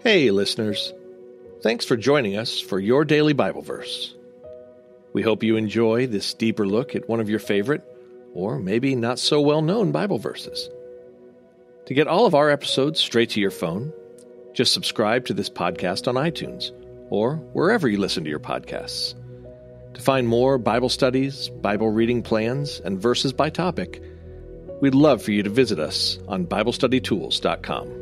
Hey, listeners. Thanks for joining us for your daily Bible verse. We hope you enjoy this deeper look at one of your favorite, or maybe not so well-known Bible verses. To get all of our episodes straight to your phone, just subscribe to this podcast on iTunes or wherever you listen to your podcasts. To find more Bible studies, Bible reading plans, and verses by topic, we'd love for you to visit us on BibleStudyTools.com.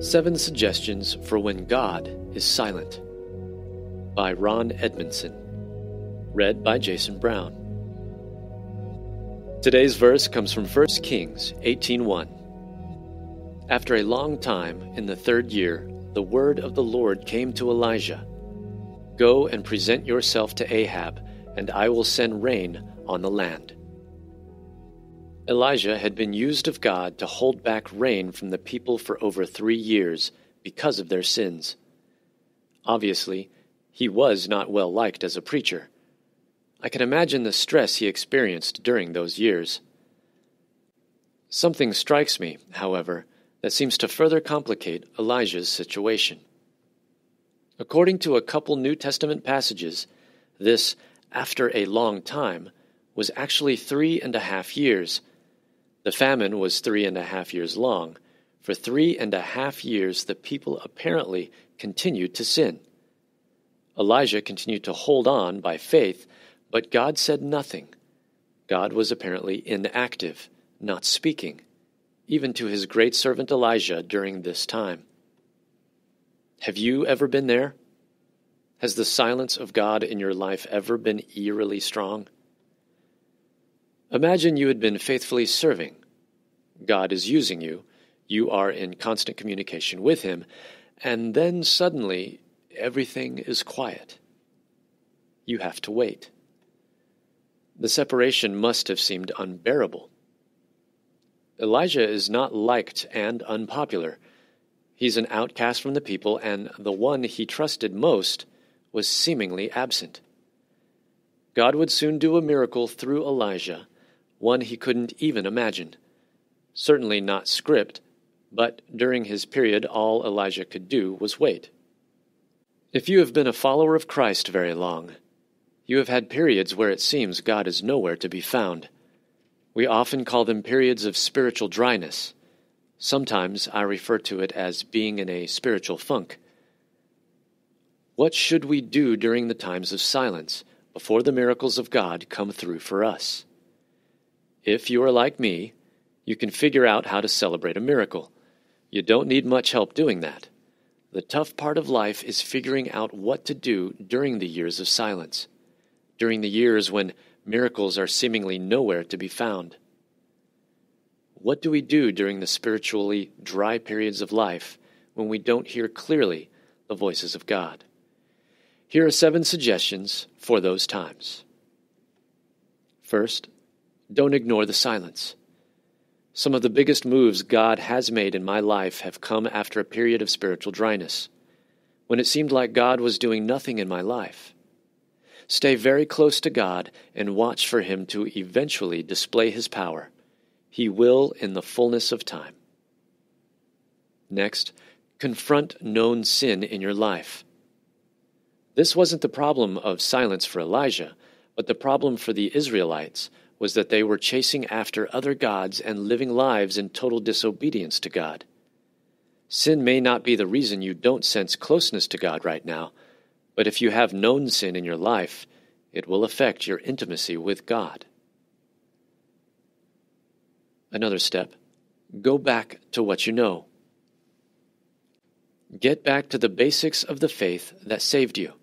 Seven Suggestions for When God is Silent by Ron Edmondson. Read by Jason Brown. Today's verse comes from 1 Kings 18:1. After a long time, in the third year, the word of the Lord came to Elijah. Go and present yourself to Ahab, and I will send rain on the land. Elijah had been used of God to hold back rain from the people for over 3 years because of their sins. Obviously, he was not well liked as a preacher. I can imagine the stress he experienced during those years. Something strikes me, however, that seems to further complicate Elijah's situation. According to a couple New Testament passages, this "after a long time" was actually 3.5 years. The famine was 3.5 years long. For 3.5 years, the people apparently continued to sin. Elijah continued to hold on by faith, but God said nothing. God was apparently inactive, not speaking, even to his great servant Elijah during this time. Have you ever been there? Has the silence of God in your life ever been eerily strong? Imagine you had been faithfully serving. God is using you. You are in constant communication with him, and then suddenly everything is quiet. You have to wait. The separation must have seemed unbearable. Elijah is not liked and unpopular. He's an outcast from the people, and the one he trusted most was seemingly absent. God would soon do a miracle through Elijah, one he couldn't even imagine. Certainly not script, but during his period all Elijah could do was wait. If you have been a follower of Christ very long, you have had periods where it seems God is nowhere to be found. We often call them periods of spiritual dryness. Sometimes I refer to it as being in a spiritual funk. What should we do during the times of silence before the miracles of God come through for us? If you are like me, you can figure out how to celebrate a miracle. You don't need much help doing that. The tough part of life is figuring out what to do during the years of silence, during the years when miracles are seemingly nowhere to be found. What do we do during the spiritually dry periods of life when we don't hear clearly the voices of God? Here are 7 suggestions for those times. First, don't ignore the silence. Some of the biggest moves God has made in my life have come after a period of spiritual dryness, when it seemed like God was doing nothing in my life. Stay very close to God and watch for him to eventually display his power. He will in the fullness of time. Next, confront known sin in your life. This wasn't the problem of silence for Elijah, but the problem for the Israelites was that they were chasing after other gods and living lives in total disobedience to God. Sin may not be the reason you don't sense closeness to God right now, but if you have known sin in your life, it will affect your intimacy with God. Another step, go back to what you know. Get back to the basics of the faith that saved you.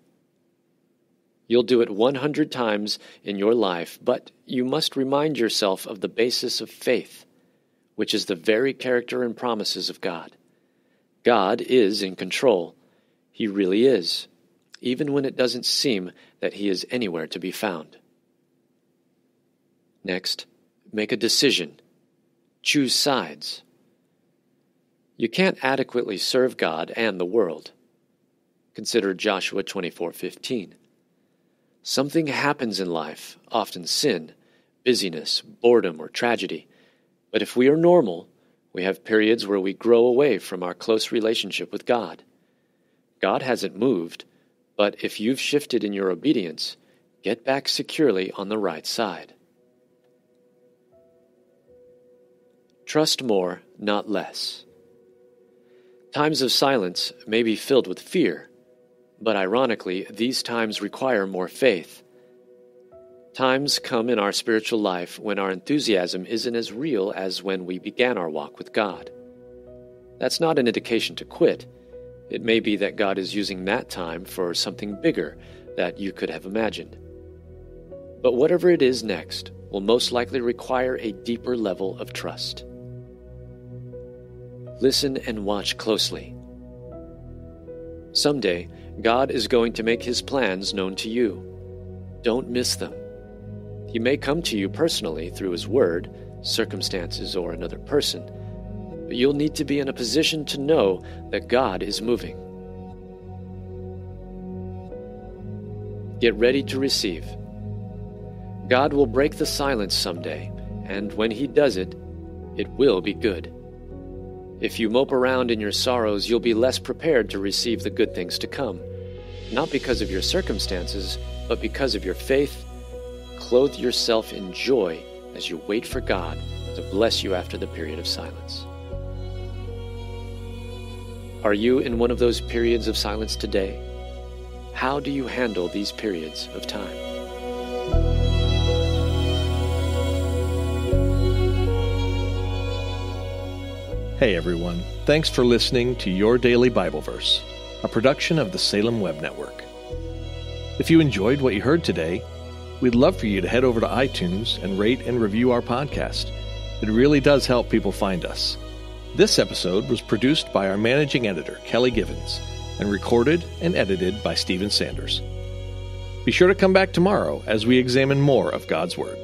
You'll do it 100 times in your life, but you must remind yourself of the basis of faith, which is the very character and promises of God. God is in control. He really is, even when it doesn't seem that he is anywhere to be found. Next, make a decision. Choose sides. You can't adequately serve God and the world. Consider Joshua 24:15. Something happens in life, often sin, busyness, boredom, or tragedy. But if we are normal, we have periods where we grow away from our close relationship with God. God hasn't moved, but if you've shifted in your obedience, get back securely on the right side. Trust more, not less. Times of silence may be filled with fear, but ironically, these times require more faith. Times come in our spiritual life when our enthusiasm isn't as real as when we began our walk with God. That's not an indication to quit. It may be that God is using that time for something bigger that you could have imagined. But whatever it is next will most likely require a deeper level of trust. Listen and watch closely. Someday, God is going to make His plans known to you. Don't miss them. He may come to you personally through His Word, circumstances, or another person, but you'll need to be in a position to know that God is moving. Get ready to receive. God will break the silence someday, and when He does it, it will be good. If you mope around in your sorrows, you'll be less prepared to receive the good things to come, not because of your circumstances, but because of your faith. Clothe yourself in joy as you wait for God to bless you after the period of silence. Are you in one of those periods of silence today? How do you handle these periods of time? Hey everyone, thanks for listening to Your Daily Bible Verse, a production of the Salem Web Network. If you enjoyed what you heard today, we'd love for you to head over to iTunes and rate and review our podcast. It really does help people find us. This episode was produced by our managing editor, Kelly Givens, and recorded and edited by Stephen Sanders. Be sure to come back tomorrow as we examine more of God's Word.